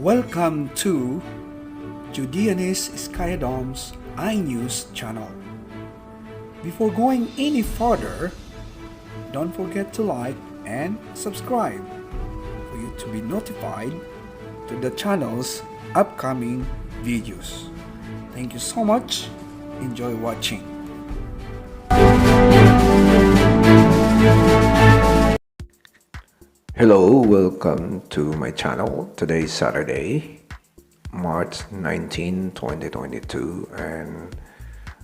Welcome to Judeanist Skydom's iNews channel. Before going any further, don't forget to like and subscribe for you to be notified to the channel's upcoming videos. Thank you so much. Enjoy watching. Hello, welcome to my channel. Today is Saturday, March 19, 2022, and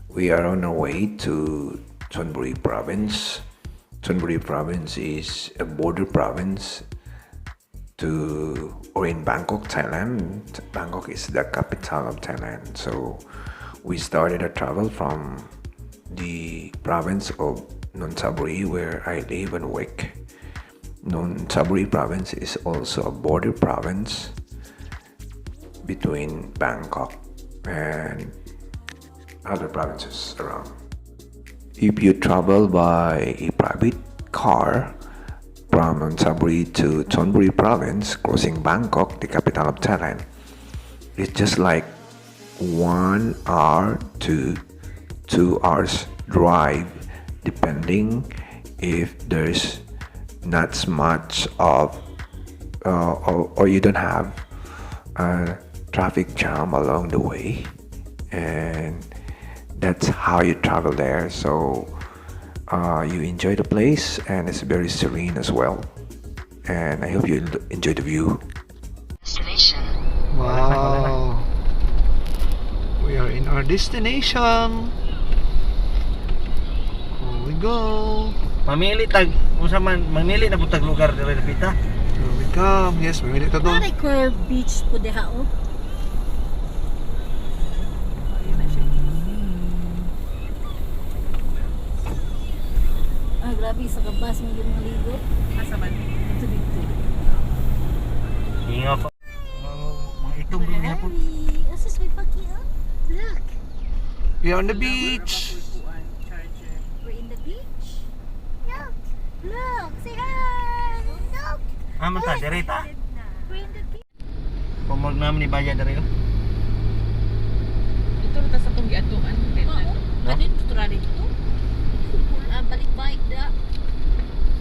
we are on our way to Chonburi Province. Chonburi Province is a border province in Bangkok, Thailand. Bangkok is the capital of Thailand. So we started our travel from the province of Nonthaburi, where I live and work. Nonthaburi Province is also a border province between Bangkok and other provinces around. If you travel by a private car from Nonthaburi to Chonburi Province, crossing Bangkok, the capital of Thailand, it's just like 1 hour to 2 hours drive, depending if there's not much of or you don't have a traffic jam along the way, and that's how you travel there. So you enjoy the place, and it's very serene as well, and I hope you enjoy the view. Destination. Wow, we are in our destination. Here we go. Mamili na putag lugar dire dapita. Here we come. Yes, mamili ta doon. Pare Curve Beach po diha o. Grabe sa kabas mo yung maligo. Asa man? Ito dito. Hinga pa. Mga itong niya po. Asas may paki oh. Look. We are on the beach. We're in the beach. Look. Look. Say hi. Look. Aman ta dire ta. We're in the beach. Pamog naman ni Baya dire. Ito na ta sa kong giatuan. Ano yung tutura dito? Balik-balik da.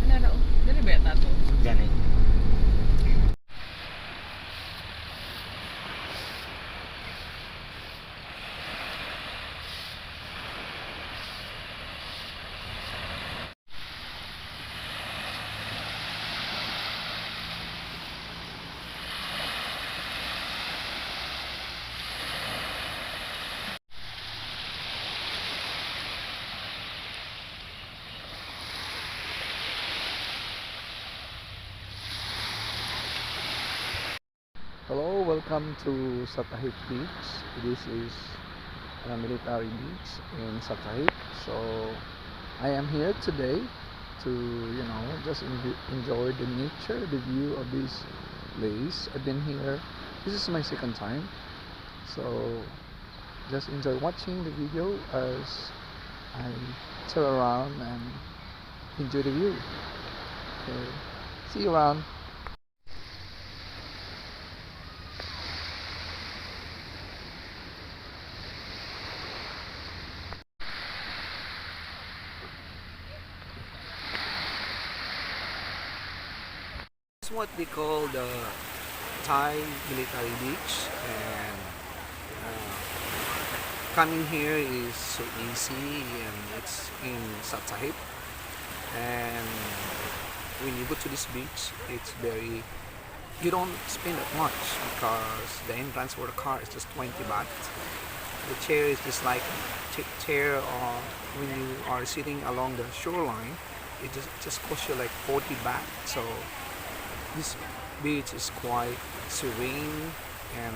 Ano na o? Dili ba yata to? Gani. Hello, welcome to Sattahip Beach. This is a military beach in Sattahip. So I am here today to, just enjoy the nature, the view of this place. I've been here. This is my second time. So just enjoy watching the video as I turn around and enjoy the view. Okay. See you around. It's what they call the Thai military beach, and coming here is so easy, and it's in Sattahip. And when you go to this beach, it's you don't spend that much because the entrance for the car is just 20 baht. The chair is just like chair when you are sitting along the shoreline, it just costs you like 40 baht. So this beach is quite serene and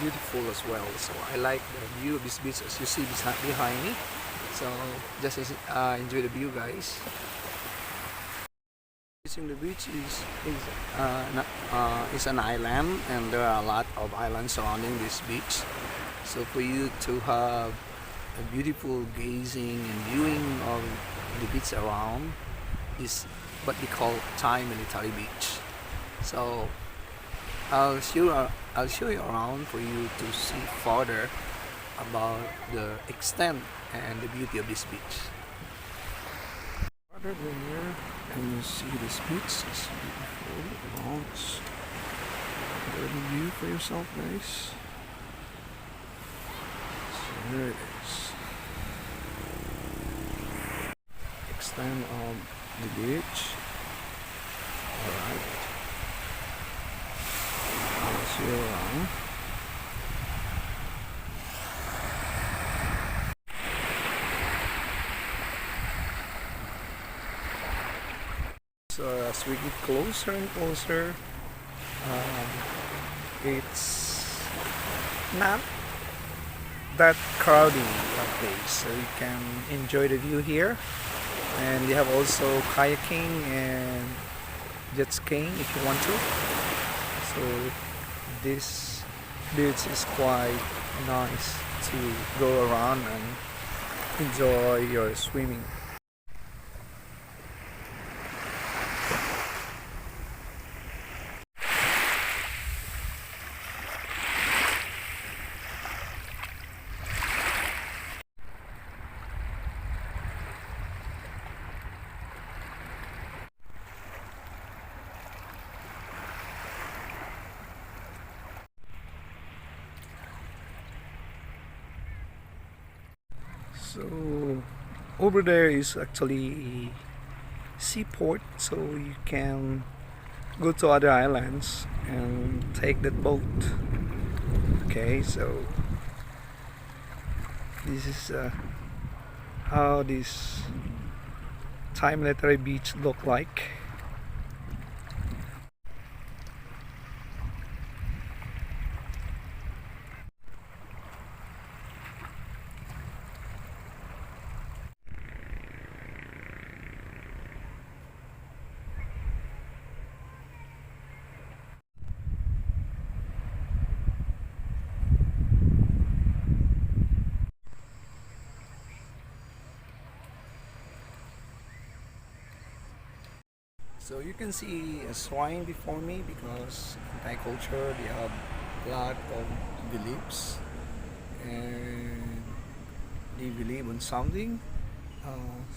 beautiful as well. So I like the view of this beach as you see behind me. So just enjoy the view, guys. The beach is an island, and there are a lot of islands surrounding this beach. So for you to have a beautiful gazing and viewing of the beach around is what we call Thai military beach. So I'll show you around for you to see further about the extent and the beauty of this beach. Further than here, and you see this beach is beautiful. Launch. Get a view for yourself, guys. So there it is. Extent of the beach. Alright. I'll see you around. So as we get closer and closer, it's not that crowded place, so you can enjoy the view here. And they have also kayaking and jet skiing if you want to. So this beach is quite nice to go around and enjoy your swimming. So over there is actually a seaport, so you can go to other islands and take that boat. Okay, so this is how this Thai military beach look like. So you can see a swine before me because in Thai culture they have a lot of beliefs and they believe on something,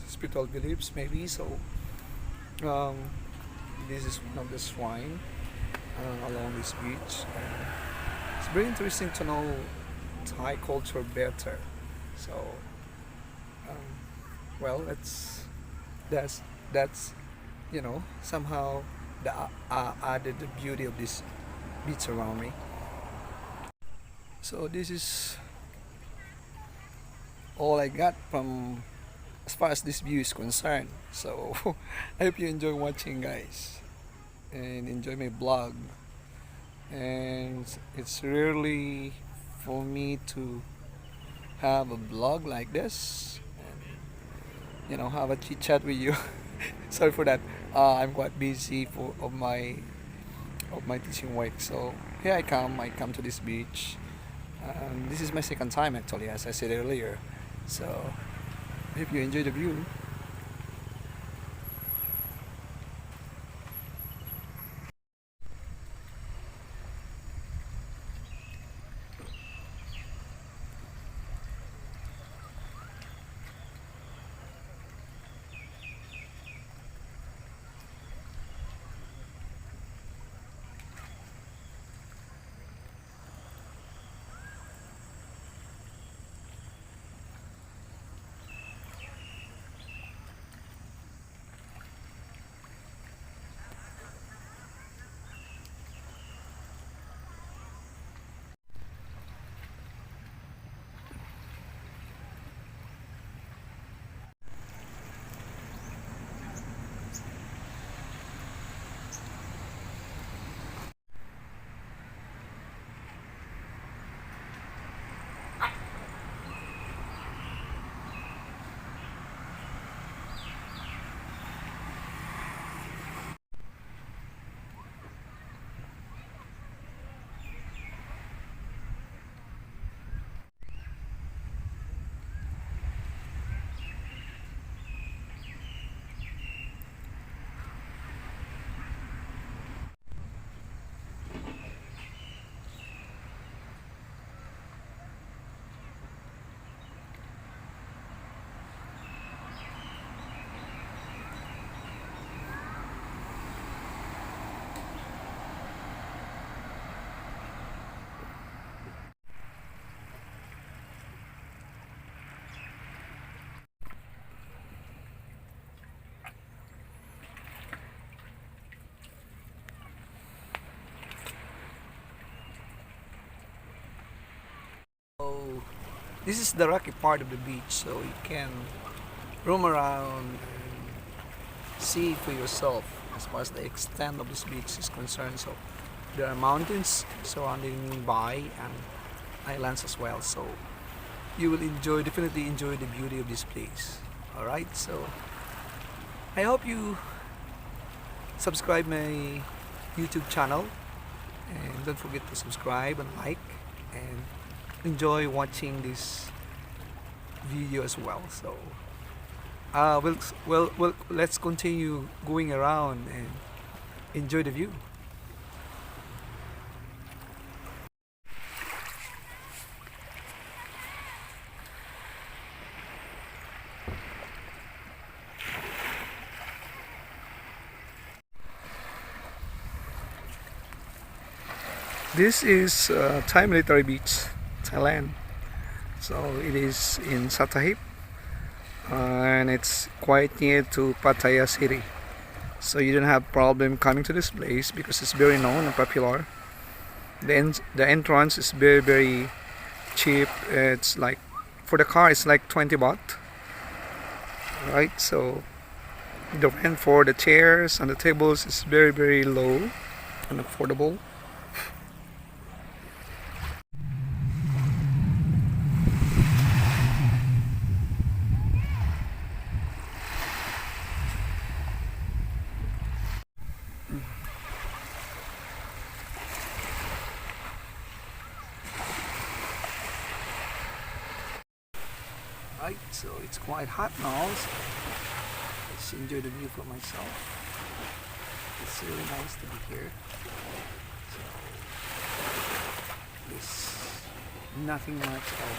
spiritual beliefs maybe. So this is one of the swine along this beach. It's very interesting to know Thai culture better. So well, that's you know, somehow the added the beauty of this beach around me. So this is all I got from as far as this view is concerned. So I hope you enjoy watching, guys, and enjoy my blog. And it's rarely for me to have a blog like this and have a chit chat with you. Sorry for that. I'm quite busy of my teaching work. So here I come to this beach. This is my second time actually, as I said earlier. So I hope you enjoy the view. this is the rocky part of the beach, so you can roam around and see for yourself as far as the extent of this beach is concerned. So there are mountains surrounding by and islands as well. So you will definitely enjoy the beauty of this place. Alright, so I hope you subscribe my YouTube channel, and don't forget to subscribe and like and enjoy watching this video as well. So let's continue going around and enjoy the view. This is Thai Military Beach, Thailand. So it is in Sattahip, and it's quite near to Pattaya city. So you don't have problem coming to this place because it's very known and popular. The entrance is very cheap. It's like, for the car it's like 20 baht. Right, so the rent for the chairs and the tables is very low and affordable. Right, so it's quite hot now, so let's enjoy the view for myself. It's really nice to be here. So there's nothing much of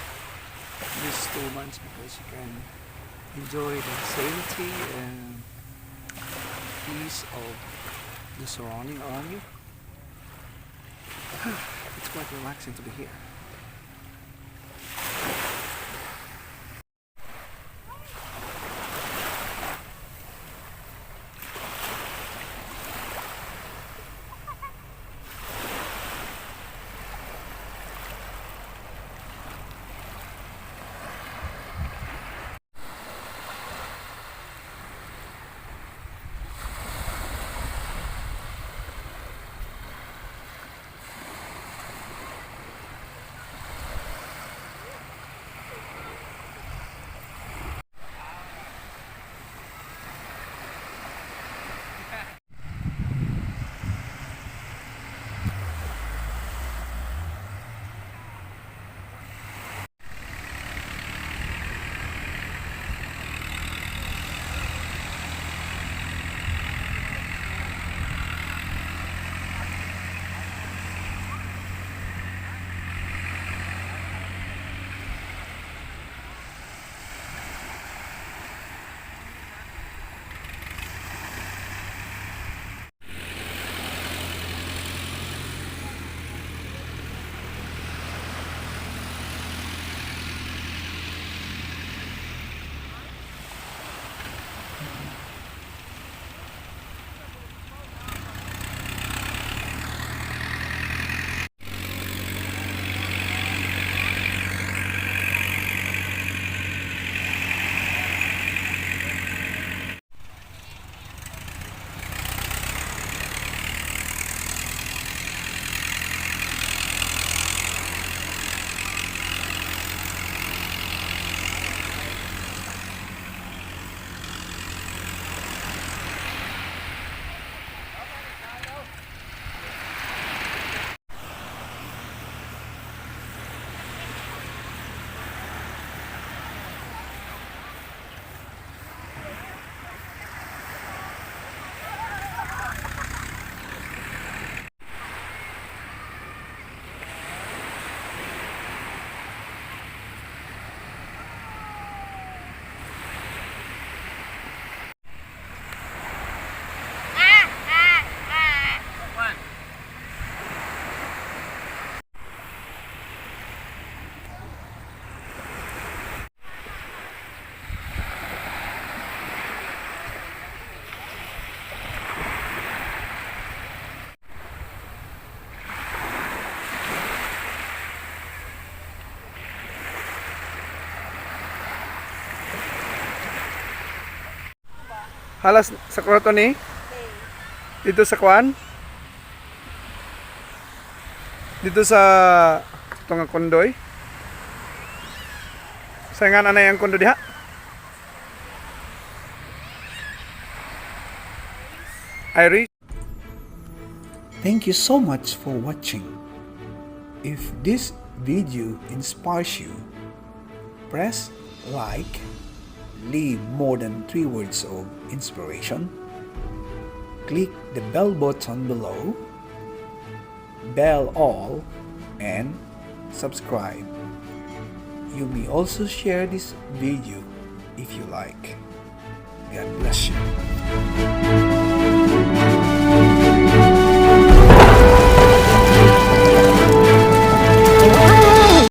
these 2 months because you can enjoy the serenity and peace of the surrounding around you. It's quite relaxing to be here. Halas sa kwarto ni? Dito sa kwan? Dito sa ito nga kondoy? Sayangan anay ang kondo diha? Irish? Thank you so much for watching. If this video inspires you, press like, leave more than 3 words of inspiration, click the bell button below, bell all, and subscribe. You may also share this video if you like. God bless you.